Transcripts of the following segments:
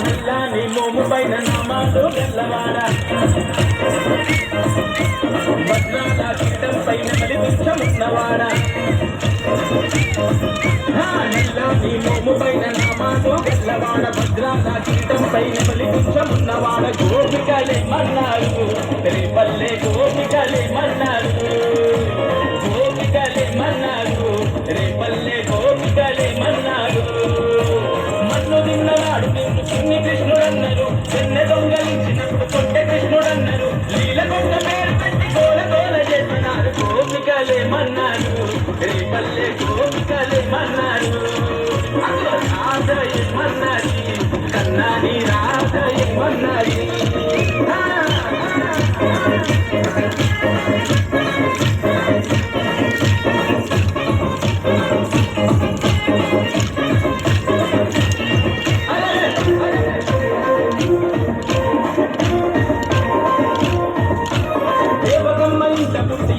నల్లాని మోము పైన నామాలు గల్లవాడ భద్రాల పీఠం పైన కలిపించమున్నవాడ నల్లాని మోము పైన నామాలు గల్లవాడ భద్రాల పీఠం పైన కలిపించమున్నవాడ గోపికలే మన్నారు రేపల్లె గోపికలే మన్నారు గోపికలే మన్నారు రేపల్లె గోపికలే మన్నారు మన్ను తిన్నవాడు నిన్ను చిన్ని కృష్ణుడన్నారు చెన్నె దొంగలించినప్పుడు కొట్టె కృష్ణుడన్నారు లీల కొండ పేరు పెట్టి గోల గోల చేస్తున్నారు గోపికలే మన్నారు రేపల్లె గోపికలే మన్నారు రాధయ్య మన్నది కన్నాని రాధయ్య మన్నది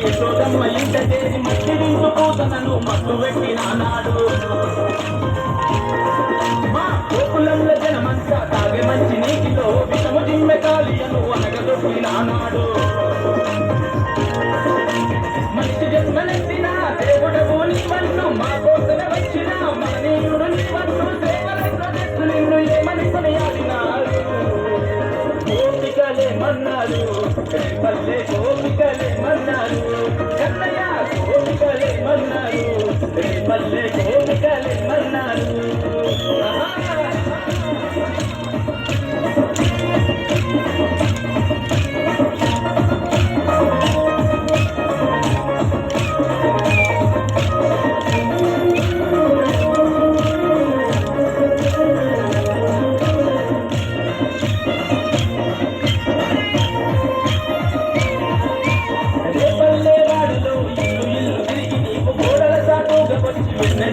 యశోదమ్మ ఇంట చేసి మట్టి దించుకోతనను మట్టు పెట్టినాడు మా గోకులంలో జనమంతా తాగే మంచి నీటిలో విషము జిమ్మె కాలియను అనగదొక్కినాడు మనిషి జన్మలెత్తిన దేవుడవు నీవన్ను మా కోసన వచ్చిన మహనీయుడు నీవన్ను సేవలెత్తు నిన్ను ఏమని కొనియాడినాడు గోపికలే మన్నారు పల్లె గోపికలే మన్నారు కన్నయ్య గోపికలే మన్నారు పల్లె గోపికలే మన్నారు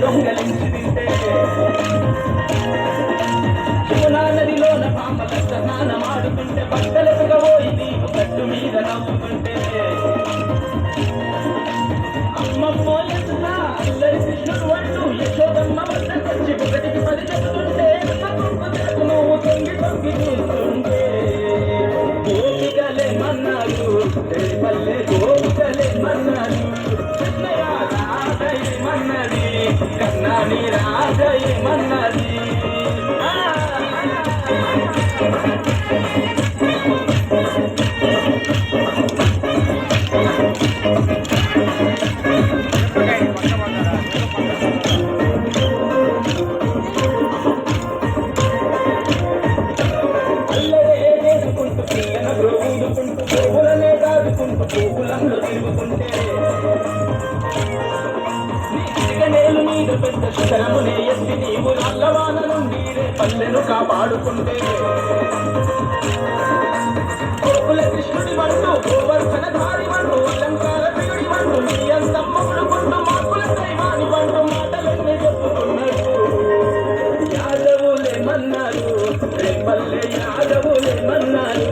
దొంగలించి తింటే యమునా నదిలోన పాపల స్నానం ఆడుకుంటే బట్టలకు పోయి నీవు గట్టు మీద నవ్వుకుంటే అమ్మమ్మో యమునా అల్లరి కృష్ణుడు అంటూ యశోదమ్మ వద్దకొచ్చి ఒకటికి 10 చెబుతుంటే నువ్వు తొంగి తొంగి చూస్తుంటే గోపికలే మన్నారు పల్లె గోపికలే మన్నారు మన్నది కన్నాని రాజయ్య మన్నది అల్లరే వేసుకుంటూ పిల్లన ఊదుకుంటూ పువ్వులనే దాదుకుంటూ పువ్వులంలో తిరుగుకుంటే నేలు మీద పెద్ద శిఖరమునే ఎత్తి నీవు నల్లవాన నుండి పల్లెను కాపాడుకుంటే గోకుల కృష్ణుడి వంటూ గోవర్ధన ధారి వంటూ అలంకార ప్రియుడి వంటూ నీ అంతమ్మములు గుండు మాకుల దైవాని వంటూ మాటలన్నీ చెప్పుకున్నాడు యాదవులే మన్నారు రేపల్లె యాదవులే మన్నారు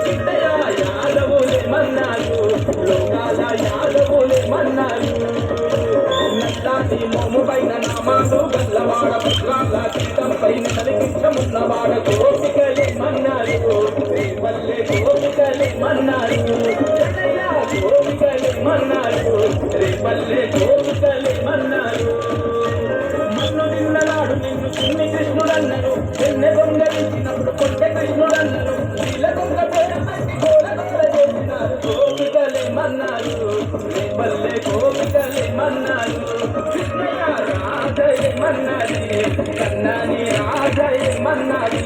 సిద్ధయ్య యాదవులే మన్నారు లోకాల యాదవులే మన్నారు నల్లాని మోము పైన నామాలు గల్లవాడ భద్రాల పీఠం పైన కలిగించమున్నవాడ గోపికలే మన్నారు రేపల్లె గోపికలే మన్నారు గోపికలే మన్నారు రేపల్లె గోపికలే మన్నారు మన్ను తిన్ననాడు నిన్ను చిన్ని కృష్ణుడన్నారు చెన్నె దొంగలించినప్పుడు కొట్టె కృష్ణుడన్నారు నీళ్ళ దొంగ పేరు పెట్టి గోల గోల చేసినారు గోపికలే మన్నారు రేపల్లె గోపికలే మన్నారు కృష్ణయ్య రాధయ్య మన్నది కన్నాని రాధయ్య మన్నది